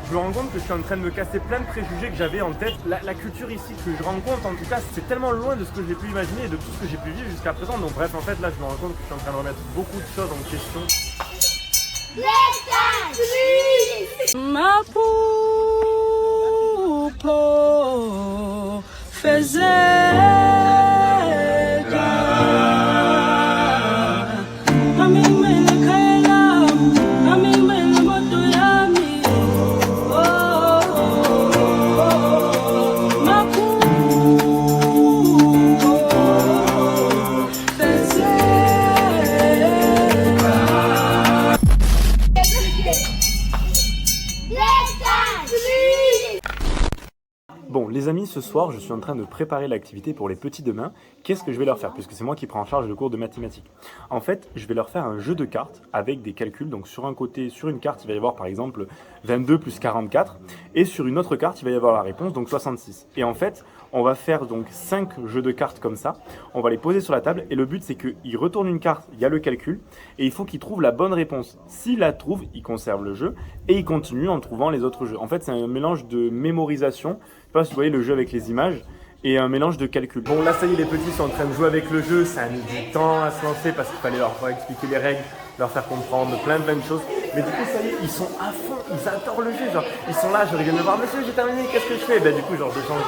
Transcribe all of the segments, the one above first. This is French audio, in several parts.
je me rends compte que je suis en train de me casser plein de préjugés que j'avais en tête. La culture ici que je rencontre, en tout cas, c'est tellement loin de ce que j'ai pu imaginer et de tout ce que j'ai pu vivre jusqu'à présent. Donc bref, en fait, là, je me rends compte que je suis en train de remettre beaucoup de choses en question. Bon, les amis, ce soir, je suis en train de préparer l'activité pour les petits demain. Qu'est-ce que je vais leur faire? Puisque c'est moi qui prends en charge le cours de mathématiques. En fait, je vais leur faire un jeu de cartes avec des calculs. Donc sur un côté, sur une carte, il va y avoir par exemple 22 plus 44. Et sur une autre carte, il va y avoir la réponse, donc 66. Et en fait, on va faire donc 5 jeux de cartes comme ça. On va les poser sur la table. Et le but, c'est qu'ils retournent une carte, il y a le calcul. Et il faut qu'ils trouvent la bonne réponse. S'ils la trouvent, ils conservent le jeu. Et ils continuent en trouvant les autres jeux. En fait, c'est un mélange de mémorisation. Je sais pas si vous voyez le jeu avec les images et un mélange de calcul. Bon, là ça y est, les petits sont en train de jouer avec le jeu. Ça a mis du temps à se lancer parce qu'il fallait leur expliquer les règles, leur faire comprendre plein de choses. Mais du coup, ça y est, ils sont à fond, ils adorent le jeu. Genre, ils sont là, je viens de me voir, monsieur, j'ai terminé, qu'est-ce que je fais? Ben, du coup, genre, je change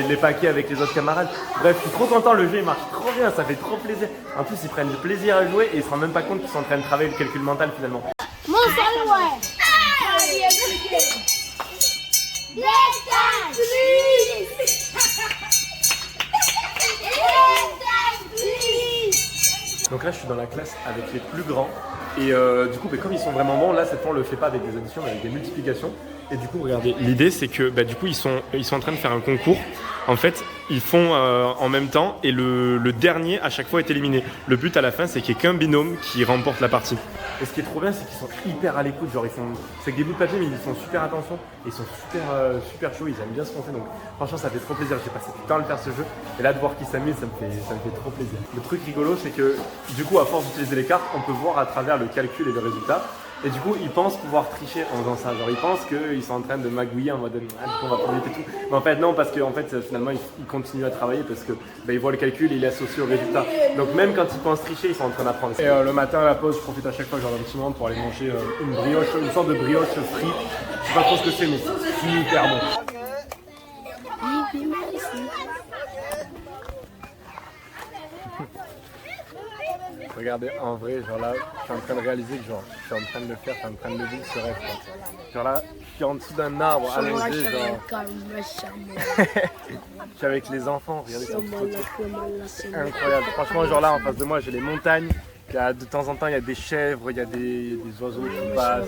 les paquets avec les autres camarades. Bref, je suis trop content, le jeu il marche trop bien, ça fait trop plaisir. En plus, ils prennent du plaisir à jouer et ils se rendent même pas compte qu'ils sont en train de travailler le calcul mental finalement. Donc là je suis dans la classe avec les plus grands et du coup comme ils sont vraiment bons, là cette fois on le fait pas avec des additions mais avec des multiplications. Et du coup regardez, l'idée c'est que du coup ils sont en train de faire un concours. En fait ils font en même temps et le dernier à chaque fois est éliminé. Le but à la fin c'est qu'il n'y ait qu'un binôme qui remporte la partie. Et ce qui est trop bien c'est qu'ils sont hyper à l'écoute, genre c'est avec des bouts de papier mais ils font super attention et ils sont super chauds, ils aiment bien ce qu'on fait, donc franchement ça fait trop plaisir. J'ai passé du temps à le faire ce jeu et là de voir qu'ils s'amusent ça me fait trop plaisir. Le truc rigolo c'est que du coup à force d'utiliser les cartes on peut voir à travers le calcul et le résultat. Et du coup, ils pensent pouvoir tricher en faisant ça. Genre, ils pensent qu'ils sont en train de magouiller en mode du coup, on va prendre et tout. Mais en fait, non, parce qu'en fait, finalement, ils continuent à travailler parce que ils voient le calcul et il est associé au résultat. Donc, même quand ils pensent tricher, ils sont en train d'apprendre. Et le matin, à la pause, je profite à chaque fois, genre, d'un petit moment pour aller manger une brioche, une sorte de brioche frite. Je sais pas trop ce que c'est, mais c'est super bon. Regardez, en vrai, genre là, je suis en train de réaliser que genre, je suis en train de le faire, je suis en train de le vivre ce rêve. Quoi. Genre là, je suis en dessous d'un arbre allongé, genre. Je suis avec les enfants, regardez ça. C'est incroyable. Franchement, genre là, en face de moi, j'ai les montagnes. Il y a, de temps en temps, il y a des chèvres, il y a des oiseaux qui passent.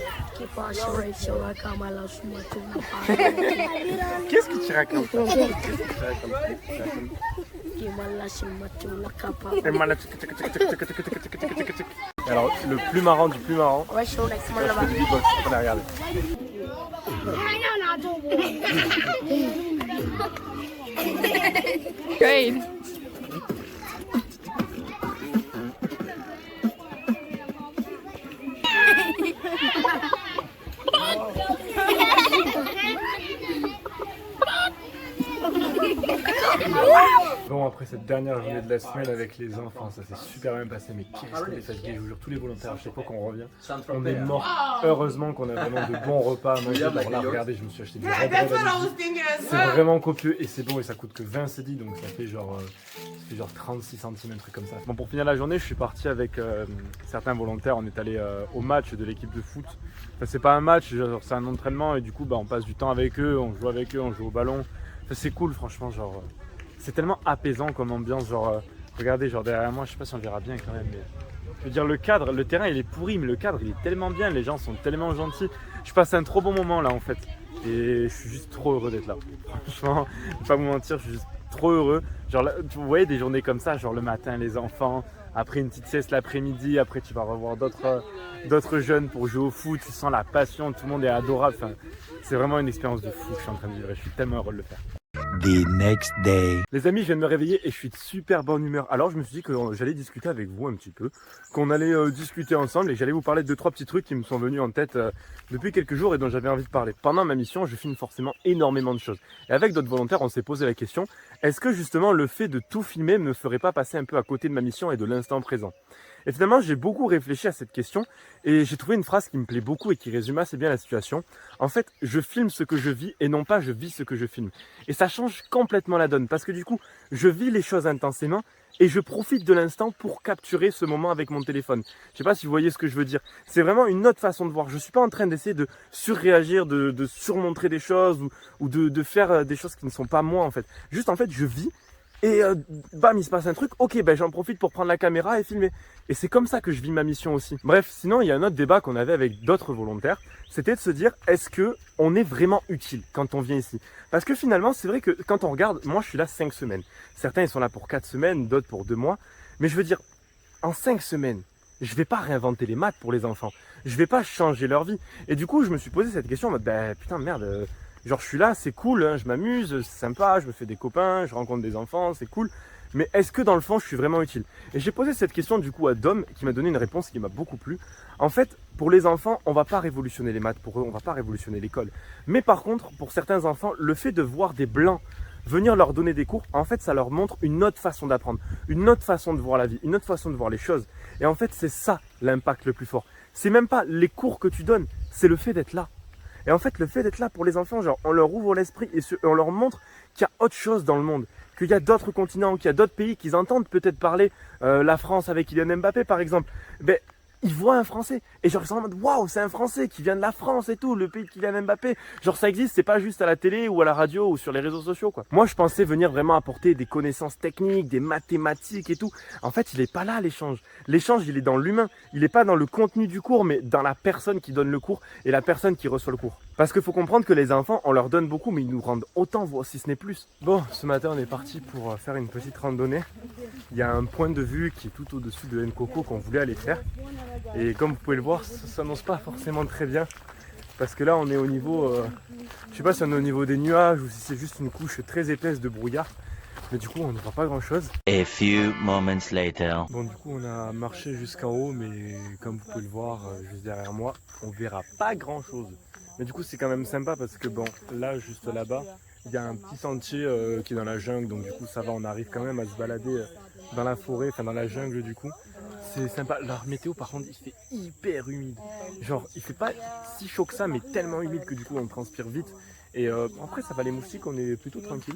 Qu'est-ce que tu racontes? Alors, le plus marrant du plus marrant, c'est quand je fais du beatbox. On a regardé. Great. Bon, après cette dernière journée de la semaine avec les enfants, ça s'est super bien passé, mais qu'est-ce qu'on est fatigué, je vous jure, tous les volontaires, à chaque fois qu'on revient, on est mort. Heureusement qu'on a vraiment de bons repas à manger. Bon là, regardez, je me suis acheté du red bread. C'est vraiment copieux et c'est bon et ça coûte que 20 cedi, donc ça fait genre 36 centimes, un truc comme ça. Bon, pour finir la journée, je suis parti avec certains volontaires, on est allé au match de l'équipe de foot. Enfin, c'est pas un match, c'est un entraînement et du coup, on passe du temps avec eux, on joue avec eux, on joue au ballon. Enfin, c'est cool, franchement, genre... C'est tellement apaisant comme ambiance, genre regardez, genre derrière moi, je sais pas si on verra bien quand même, mais je veux dire le cadre, le terrain il est pourri, mais le cadre il est tellement bien, les gens sont tellement gentils. Je passe un trop bon moment là en fait, et je suis juste trop heureux d'être là. Franchement, je vais pas vous mentir, je suis juste trop heureux. Genre là, vous voyez des journées comme ça, genre le matin les enfants, après une petite sieste l'après-midi, après tu vas revoir d'autres jeunes pour jouer au foot, tu sens la passion, tout le monde est adorable. Enfin, c'est vraiment une expérience de fou que je suis en train de vivre et je suis tellement heureux de le faire. The next day. Les amis, je viens de me réveiller et je suis de super bonne humeur. Alors je me suis dit que j'allais discuter avec vous un petit peu, qu'on allait discuter ensemble et que j'allais vous parler de 2-3 petits trucs qui me sont venus en tête depuis quelques jours et dont j'avais envie de parler. Pendant ma mission, je filme forcément énormément de choses. Et avec d'autres volontaires, on s'est posé la question, est-ce que justement le fait de tout filmer me ferait pas passer un peu à côté de ma mission et de l'instant présent? Et finalement, j'ai beaucoup réfléchi à cette question et j'ai trouvé une phrase qui me plaît beaucoup et qui résume assez bien la situation. En fait, je filme ce que je vis et non pas je vis ce que je filme. Et ça change complètement la donne parce que du coup, je vis les choses intensément et je profite de l'instant pour capturer ce moment avec mon téléphone. Je sais pas si vous voyez ce que je veux dire. C'est vraiment une autre façon de voir. Je suis pas en train d'essayer de surréagir, de surmontrer des choses ou de faire des choses qui ne sont pas moi en fait. Juste en fait, je vis. Et bam, il se passe un truc, ok, ben j'en profite pour prendre la caméra et filmer. Et c'est comme ça que je vis ma mission aussi. Bref, sinon, il y a un autre débat qu'on avait avec d'autres volontaires, c'était de se dire, est-ce que on est vraiment utile quand on vient ici? Parce que finalement, c'est vrai que quand on regarde, moi je suis là 5 semaines. Certains, ils sont là pour 4 semaines, d'autres pour 2 mois. Mais je veux dire, en 5 semaines, je vais pas réinventer les maths pour les enfants. Je vais pas changer leur vie. Et du coup, je me suis posé cette question en mode, ben putain, merde... Genre je suis là, c'est cool, hein, je m'amuse, c'est sympa, je me fais des copains, je rencontre des enfants, c'est cool. Mais est-ce que dans le fond je suis vraiment utile? Et j'ai posé cette question du coup à Dom qui m'a donné une réponse qui m'a beaucoup plu. En fait, pour les enfants, on va pas révolutionner les maths pour eux, on va pas révolutionner l'école. Mais par contre, pour certains enfants, le fait de voir des blancs venir leur donner des cours, en fait ça leur montre une autre façon d'apprendre, une autre façon de voir la vie, une autre façon de voir les choses. Et en fait c'est ça l'impact le plus fort. C'est même pas les cours que tu donnes, c'est le fait d'être là. Et en fait, le fait d'être là pour les enfants, genre, on leur ouvre l'esprit et on leur montre qu'il y a autre chose dans le monde, qu'il y a d'autres continents, qu'il y a d'autres pays, qu'ils entendent peut-être parler la France avec Kylian Mbappé, par exemple. Ben, ils voient un Français et genre ils sont en mode waouh, c'est un Français qui vient de la France et tout, le pays de Kylian Mbappé. Genre ça existe, c'est pas juste à la télé ou à la radio ou sur les réseaux sociaux quoi. Moi je pensais venir vraiment apporter des connaissances techniques, des mathématiques et tout. En fait, il est pas là l'échange. L'échange, il est dans l'humain. Il est pas dans le contenu du cours, mais dans la personne qui donne le cours et la personne qui reçoit le cours. Parce qu'il faut comprendre que les enfants, on leur donne beaucoup, mais ils nous rendent autant, si ce n'est plus. Bon, ce matin, on est parti pour faire une petite randonnée. Il y a un point de vue qui est tout au-dessus de Nkoko qu'on voulait aller faire. Et comme vous pouvez le voir, ça s'annonce pas forcément très bien. Parce que là, on est au niveau... je sais pas si on est au niveau des nuages ou si c'est juste une couche très épaisse de brouillard. Mais du coup, on ne voit pas grand-chose. A few moments later. Bon, du coup, on a marché jusqu'en haut, mais comme vous pouvez le voir, juste derrière moi, on verra pas grand-chose. Mais du coup, c'est quand même sympa parce que bon, là, juste là-bas, il y a un petit sentier qui est dans la jungle. Donc du coup, ça va, on arrive quand même à se balader dans la forêt, enfin dans la jungle du coup. C'est sympa. La météo, par contre, il fait hyper humide. Genre, il fait pas si chaud que ça, mais tellement humide que du coup, on transpire vite. Et après, ça va, les moustiques, on est plutôt tranquille.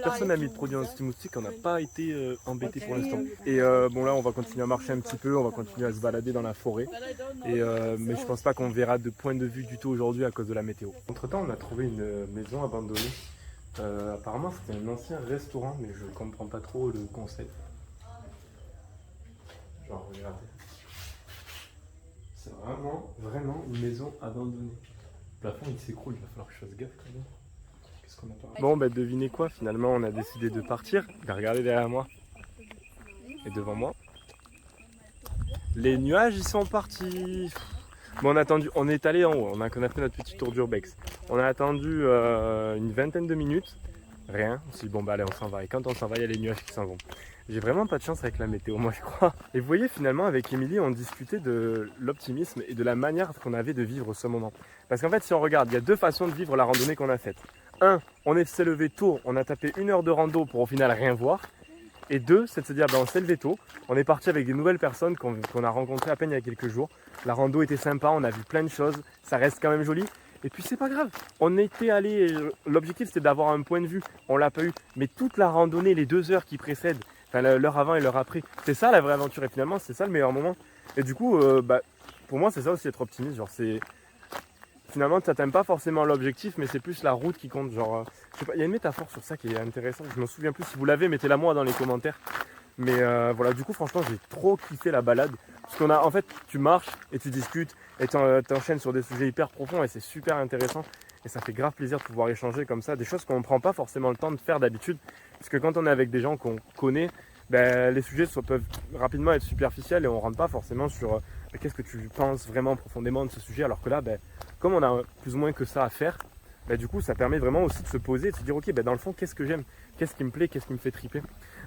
Personne n'a mis de produit anti-moustique, on n'a pas été embêté pour l'instant. Et bon, là, on va continuer à marcher un petit peu, on va continuer à se balader dans la forêt. Et, mais je pense pas qu'on verra de point de vue du tout aujourd'hui à cause de la météo. Entre temps, on a trouvé une maison abandonnée. Apparemment, c'était un ancien restaurant, mais je comprends pas trop le concept. Genre, regardez. C'est vraiment une maison abandonnée. Le plafond il s'écroule, il va falloir que je fasse gaffe quand même. Qu'est-ce qu'on a pas... Bon, bah devinez quoi, finalement on a décidé de partir. Bah, regardez derrière moi et devant moi. Les nuages ils sont partis. Bon, on a attendu, on est allé en haut, on a fait notre petit tour d'urbex. On a attendu une vingtaine de minutes, rien. On s'est dit bon bah allez on s'en va. Et quand on s'en va, il y a les nuages qui s'en vont. J'ai vraiment pas de chance avec la météo, moi je crois. Et vous voyez, finalement, avec Émilie, on discutait de l'optimisme et de la manière qu'on avait de vivre ce moment. Parce qu'en fait, si on regarde, il y a 2 façons de vivre la randonnée qu'on a faite. 1, on s'est levé tôt, on a tapé 1 heure de rando pour au final rien voir. Et 2, c'est de se dire, ben, on s'est levé tôt, on est parti avec des nouvelles personnes qu'on a rencontrées à peine il y a quelques jours. La rando était sympa, on a vu plein de choses, ça reste quand même joli. Et puis c'est pas grave, on était allé, l'objectif c'était d'avoir un point de vue, on l'a pas eu. Mais toute la randonnée, les 2 heures qui précèdent, enfin l'heure avant et l'heure après, c'est ça la vraie aventure et finalement c'est ça le meilleur moment. Et du coup, pour moi c'est ça aussi être optimiste, genre c'est... Finalement tu n'atteins pas forcément l'objectif mais c'est plus la route qui compte, genre... je sais pas, il y a une métaphore sur ça qui est intéressante, je m'en souviens plus, si vous l'avez mettez-la moi dans les commentaires. Mais voilà, du coup franchement j'ai trop kiffé la balade. Parce qu'on a, en fait, tu marches et tu discutes et t'enchaînes sur des sujets hyper profonds et c'est super intéressant. Et ça fait grave plaisir de pouvoir échanger comme ça, des choses qu'on ne prend pas forcément le temps de faire d'habitude. Parce que quand on est avec des gens qu'on connaît, ben, les sujets peuvent rapidement être superficiels et on ne rentre pas forcément sur qu'est-ce que tu penses vraiment profondément de ce sujet. Alors que là, ben, comme on a plus ou moins que ça à faire, bah, du coup ça permet vraiment aussi de se poser et de se dire ok, bah, dans le fond qu'est-ce que j'aime, qu'est-ce qui me plaît, qu'est-ce qui me fait triper.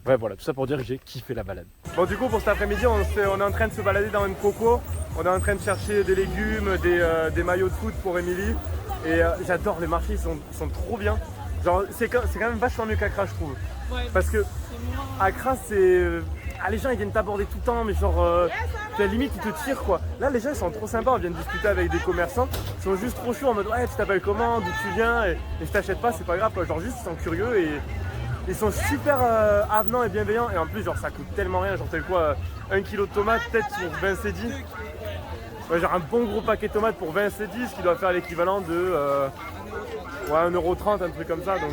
Bref voilà, tout ça pour dire que j'ai kiffé la balade. Bon du coup pour cet après-midi on est en train de se balader dans une coco, on est en train de chercher des légumes, des maillots de foot pour Émilie et j'adore les marchés, ils sont trop bien. Genre c'est quand même vachement mieux qu'Accra je trouve. Ouais, Parce que Accra c'est... les gens ils viennent t'aborder tout le temps mais genre à la limite ils te tirent quoi. Là les gens ils sont trop sympas, on vient de discuter avec des commerçants, ils sont juste trop chauds en mode ouais tu t'appelles comment, d'où tu viens et je t'achète pas, c'est pas grave quoi. Genre juste ils sont curieux et ils sont super avenants et bienveillants et en plus genre ça coûte tellement rien, genre t'as quoi 1 kg de tomates peut-être pour 20 cédis. Ouais, genre un bon gros paquet de tomates pour 20 cédis, ce qui doit faire l'équivalent de 1,30 €, un truc comme ça, donc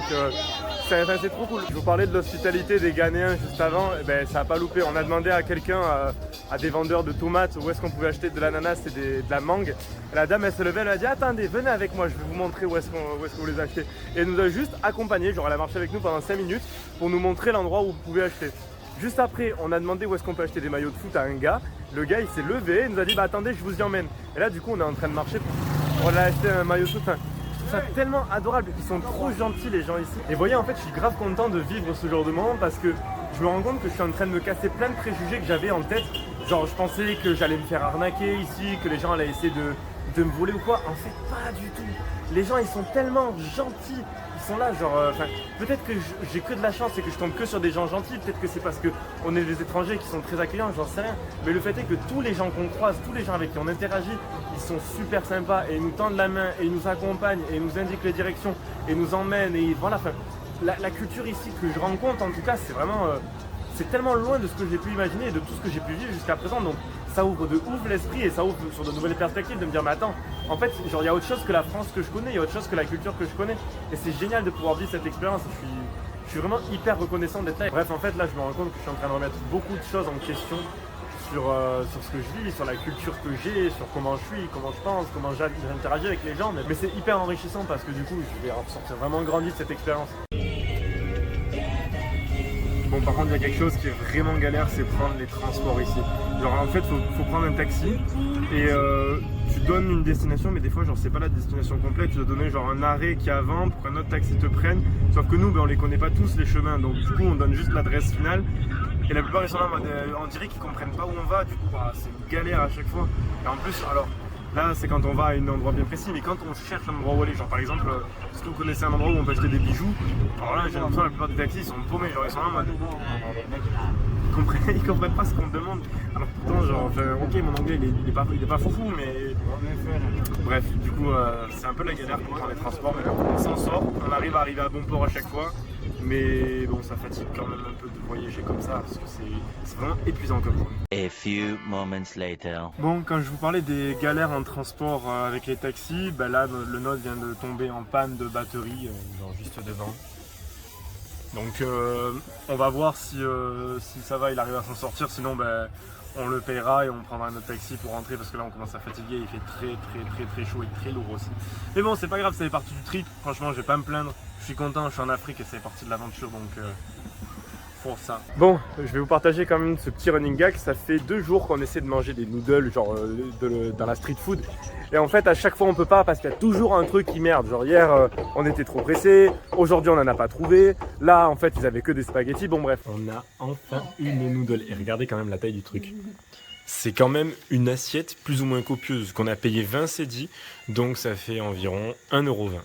c'est trop cool. Je vous parlais de l'hospitalité des Ghanéens juste avant, et ben, ça n'a pas loupé. On a demandé à quelqu'un, à des vendeurs de tomates, où est-ce qu'on pouvait acheter de l'ananas et de la mangue. Et la dame elle se levait, elle a dit attendez, venez avec moi, je vais vous montrer où est-ce que vous les achetez. Et elle nous a juste accompagnés, genre elle a marché avec nous pendant 5 minutes pour nous montrer l'endroit où vous pouvez acheter. Juste après, on a demandé où est-ce qu'on peut acheter des maillots de foot à un gars. Le gars, il s'est levé, il nous a dit bah attendez, je vous y emmène. Et là, du coup, on est en train de marcher pour aller acheter un maillot de foot. Enfin, je trouve ça tellement adorable. Ils sont trop gentils les gens ici. Et vous voyez, en fait, je suis grave content de vivre ce genre de moment parce que je me rends compte que je suis en train de me casser plein de préjugés que j'avais en tête. Genre, je pensais que j'allais me faire arnaquer ici, que les gens allaient essayer de me voler ou quoi. En fait, pas du tout. Les gens, ils sont tellement gentils. Ils sont là, genre, peut-être que j'ai que de la chance et que je tombe que sur des gens gentils, peut-être que c'est parce qu'on est des étrangers qui sont très accueillants, j'en sais rien. Mais le fait est que tous les gens qu'on croise, tous les gens avec qui on interagit, ils sont super sympas et ils nous tendent la main et ils nous accompagnent et ils nous indiquent les directions et nous emmènent et voilà. Enfin, la culture ici que je rencontre, en tout cas, c'est vraiment, c'est tellement loin de ce que j'ai pu imaginer et de tout ce que j'ai pu vivre jusqu'à présent. Donc ça ouvre de ouf l'esprit et ça ouvre sur de nouvelles perspectives de me dire mais attends, en fait genre il y a autre chose que la France que je connais, il y a autre chose que la culture que je connais et c'est génial de pouvoir vivre cette expérience. Je suis vraiment hyper reconnaissant d'être là. Bref en fait là je me rends compte que je suis en train de remettre beaucoup de choses en question sur ce que je vis, sur la culture que j'ai, sur comment je suis, comment je pense, comment j'interagis avec les gens, mais c'est hyper enrichissant parce que du coup je vais ressortir vraiment grandi de cette expérience. Bon par contre il y a quelque chose qui est vraiment galère, c'est prendre les transports ici. Genre en fait faut prendre un taxi et tu donnes une destination mais des fois genre c'est pas la destination complète, tu dois donner genre un arrêt qui est avant pour qu'un autre taxi te prenne. Sauf que nous ben, on les connaît pas tous les chemins, donc du coup on donne juste l'adresse finale. Et la plupart ils sont là en mode on dirait qu'ils comprennent pas où on va, du coup bah, c'est une galère à chaque fois. Et en plus alors là c'est quand on va à un endroit bien précis, mais quand on cherche un endroit où aller, genre par exemple, est-ce que vous connaissez un endroit où on peut acheter des bijoux? Alors là j'ai l'impression que la plupart des taxis ils sont paumés, genre ils sont là en mode ils comprennent pas ce qu'on demande. Alors pourtant genre enfin, ok mon anglais il est pas foufou mais bref du coup c'est un peu la galère pour prendre les transports, mais on s'en sort, on arrive à arriver à bon port à chaque fois. Mais bon, ça fatigue quand même un peu de voyager comme ça, parce que c'est vraiment épuisant comme journée. A few moments later. Bon, quand je vous parlais des galères en transport avec les taxis, ben là, le nôtre vient de tomber en panne de batterie, genre juste devant. Donc on va voir si ça va, il arrive à s'en sortir, sinon ben, on le paiera et on prendra un autre taxi pour rentrer, parce que là on commence à fatiguer, il fait très chaud et très lourd aussi. Mais bon, c'est pas grave, ça fait partie du trip, franchement je vais pas me plaindre. Je suis content, je suis en Afrique et c'est partie de l'aventure, donc pour ça. Bon, je vais vous partager quand même ce petit running gag. Ça fait 2 jours qu'on essaie de manger des noodles genre dans la street food. Et en fait à chaque fois on peut pas parce qu'il y a toujours un truc qui merde. Genre hier on était trop pressés, aujourd'hui on en a pas trouvé. Là en fait ils avaient que des spaghettis, bon bref. On a enfin une noodle et regardez quand même la taille du truc. C'est quand même une assiette plus ou moins copieuse qu'on a payé 20 cédis, donc ça fait environ 1,20 €.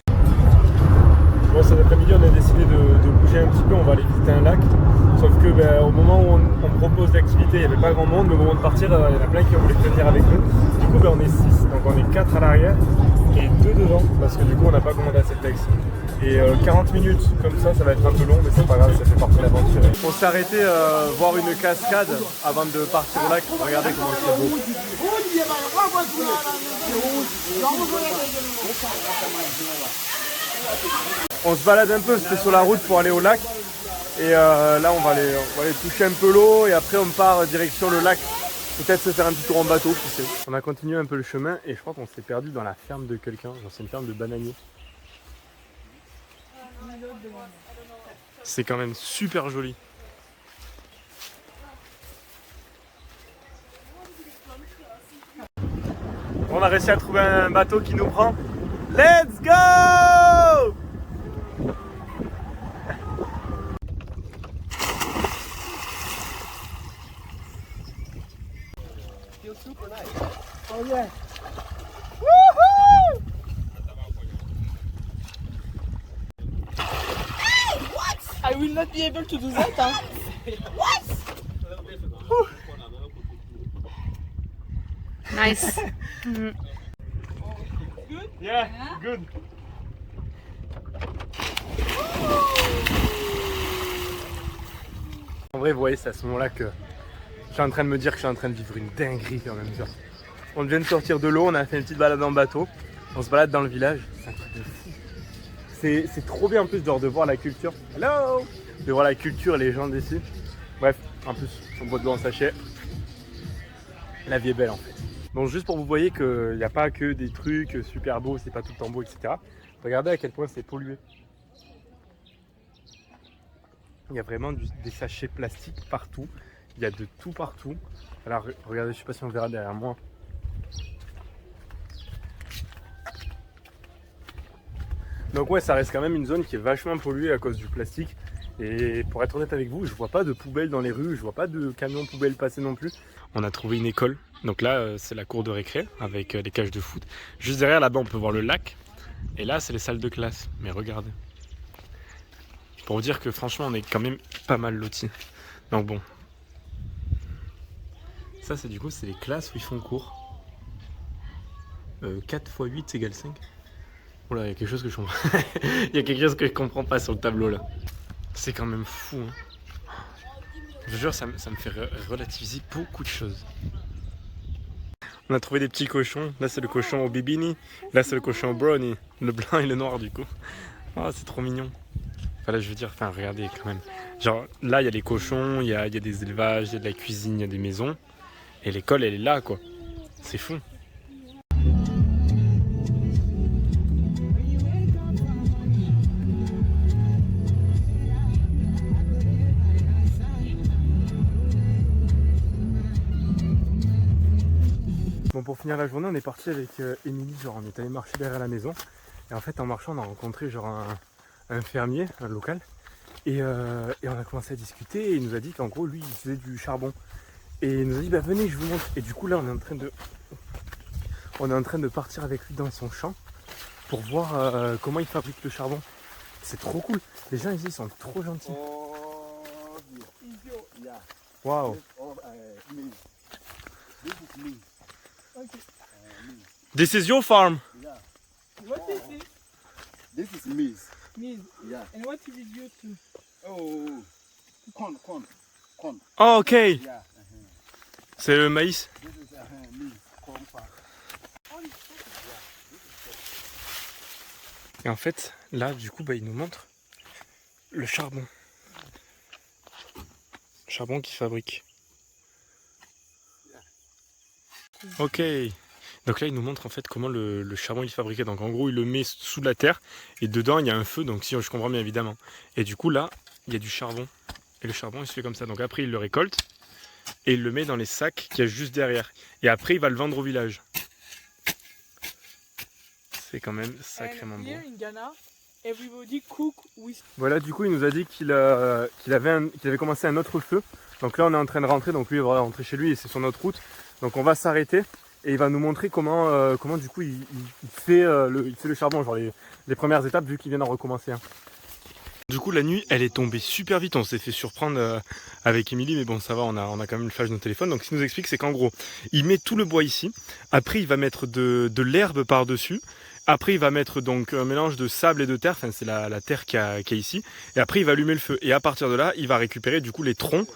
Bon, cet après-midi, on a décidé de bouger un petit peu, on va aller visiter un lac. Sauf que ben, au moment où on propose l'activité, il n'y avait pas grand monde, mais au moment de partir, il y en a plein qui ont voulu venir avec nous. Du coup, ben, on est 6, donc on est 4 à l'arrière et 2 devant, parce que du coup, on n'a pas commandé assez de taxi. Et 40 minutes comme ça va être un peu long, mais c'est pas grave, ça fait partie de l'aventure. On s'est arrêté voir une cascade avant de partir au lac. Regardez comment c'est beau. On se balade un peu, c'était sur la route pour aller au lac. Et là on va aller toucher un peu l'eau et après on part direction le lac. Peut-être se faire un petit tour en bateau, qui sait. On a continué un peu le chemin et je crois qu'on s'est perdu dans la ferme de quelqu'un. Genre c'est une ferme de bananiers. C'est quand même super joli. On a réussi à trouver un bateau qui nous prend. Let's go! I will not be able to do that. Huh? Nice. Yeah, good. En vrai, vous voyez, c'est à ce moment-là que je suis en train de me dire que je suis en train de vivre une dinguerie quand même. Genre. On vient de sortir de l'eau, on a fait une petite balade en bateau, on se balade dans le village, c'est un truc de fou. C'est trop bien en plus genre, de voir la culture. Hello! De voir la culture et les gens d'ici. Bref, en plus, on boit de l'eau en sachet. La vie est belle en fait. Donc juste pour vous voyez qu'il n'y a pas que des trucs super beaux, c'est pas tout le temps beau, etc. Regardez à quel point c'est pollué. Il y a vraiment des sachets plastiques partout. Il y a de tout partout. Alors regardez, je sais pas si on verra derrière moi. Donc ouais, ça reste quand même une zone qui est vachement polluée à cause du plastique. Et pour être honnête avec vous, je vois pas de poubelles dans les rues, je vois pas de camions poubelles passer non plus. On a trouvé une école. Donc là, c'est la cour de récré avec les cages de foot. Juste derrière, là-bas, on peut voir le lac. Et là, c'est les salles de classe. Mais regardez. Pour vous dire que franchement, on est quand même pas mal lotis. Donc bon. Ça, c'est du coup, c'est les classes où ils font cours. 4 x 8 égale 5. Oula, il y a quelque chose que je comprends. Il y a quelque chose que je comprends pas sur le tableau là. C'est quand même fou. Hein. Je vous jure, ça me fait relativiser beaucoup de choses. On a trouvé des petits cochons. Là, c'est le cochon au bibini. Là, c'est le cochon au brownie. Le blanc et le noir, du coup. Oh, c'est trop mignon. Enfin, là, je veux dire, enfin, regardez quand même. Genre, là, il y a les cochons, il y a des élevages, il y a de la cuisine, il y a des maisons. Et l'école, elle est là, quoi. C'est fou. Bon, pour finir la journée, on est parti avec Émilie, genre on est allé marcher derrière la maison. Et en fait, en marchant, on a rencontré genre un fermier, un local. Et on a commencé à discuter et il nous a dit qu'en gros, lui, il faisait du charbon. Et il nous a dit, bah venez, je vous montre. Et du coup, là, on est en train de partir avec lui dans son champ pour voir comment il fabrique le charbon. C'est trop cool. Les gens ici sont trop gentils. Waouh. This is your farm. What is this? This is maize. Maize. Yeah. And what is it used to? Oh, corn. Oh, ok. Yeah. C'est le maïs. This is maize, corn farm. Et en fait, là, du coup, bah, il nous montre le charbon. Charbon qu'il fabrique. Ok. Donc là, il nous montre en fait comment le charbon il est fabriqué. Donc en gros, il le met sous la terre et dedans, il y a un feu. Donc si je comprends bien évidemment. Et du coup, là, il y a du charbon. Et le charbon, il se fait comme ça. Donc après, il le récolte et il le met dans les sacs qu'il y a juste derrière. Et après, il va le vendre au village. C'est quand même sacrément beau. Here in Ghana, everybody cook with. Voilà, du coup, il nous a dit qu'il avait commencé un autre feu. Donc là, on est en train de rentrer. Donc lui, il va rentrer chez lui et c'est sur notre route. Donc on va s'arrêter et il va nous montrer comment du coup il fait le charbon, genre les premières étapes vu qu'il vient d'en recommencer. Hein. Du coup, la nuit, elle est tombée super vite. On s'est fait surprendre avec Émilie, mais bon, ça va, on a quand même le flash de nos téléphones. Donc, ce qu'il nous explique, c'est qu'en gros, il met tout le bois ici. Après, il va mettre de l'herbe par-dessus. Après, il va mettre donc un mélange de sable et de terre. Enfin, c'est la terre qu'il y a ici. Et après, il va allumer le feu. Et à partir de là, il va récupérer du coup les troncs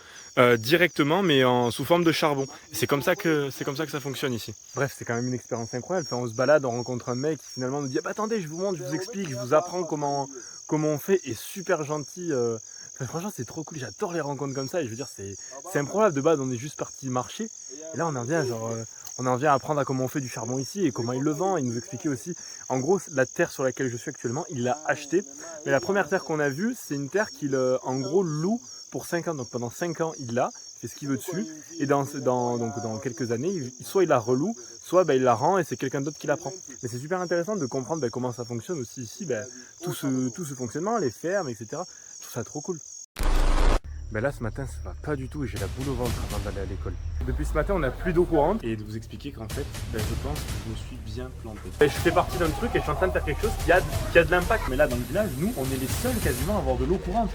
directement, mais sous forme de charbon. C'est comme ça que ça fonctionne ici. Bref, c'est quand même une expérience incroyable. Enfin, on se balade, on rencontre un mec qui finalement nous dit ah, bah, attendez, je vous montre, je vous explique, je vous apprends comment on fait. Et super gentil. Enfin, franchement, c'est trop cool. J'adore les rencontres comme ça. Et je veux dire, c'est improbable. De base, on est juste parti marcher. Et là, on en vient à apprendre à comment on fait du charbon ici et comment il le vend. Il nous expliquait aussi, en gros, la terre sur laquelle je suis actuellement, il l'a achetée. Mais la première terre qu'on a vue, c'est une terre qu'il, en gros, loue pour 5 ans. Donc pendant 5 ans, il l'a, fait ce qu'il veut dessus. Et dans quelques années, soit il la reloue, soit il la rend et c'est quelqu'un d'autre qui la prend. Mais c'est super intéressant de comprendre comment ça fonctionne aussi ici, tout ce fonctionnement, les fermes, etc. Je trouve ça trop cool. Là ce matin ça va pas du tout et j'ai la boule au ventre avant d'aller à l'école. Depuis ce matin on n'a plus d'eau courante et de vous expliquer qu'en fait je pense que je me suis bien planté. Je fais partie d'un truc et je suis en train de faire quelque chose qui a de l'impact. Mais là dans le village, nous on est les seuls quasiment à avoir de l'eau courante.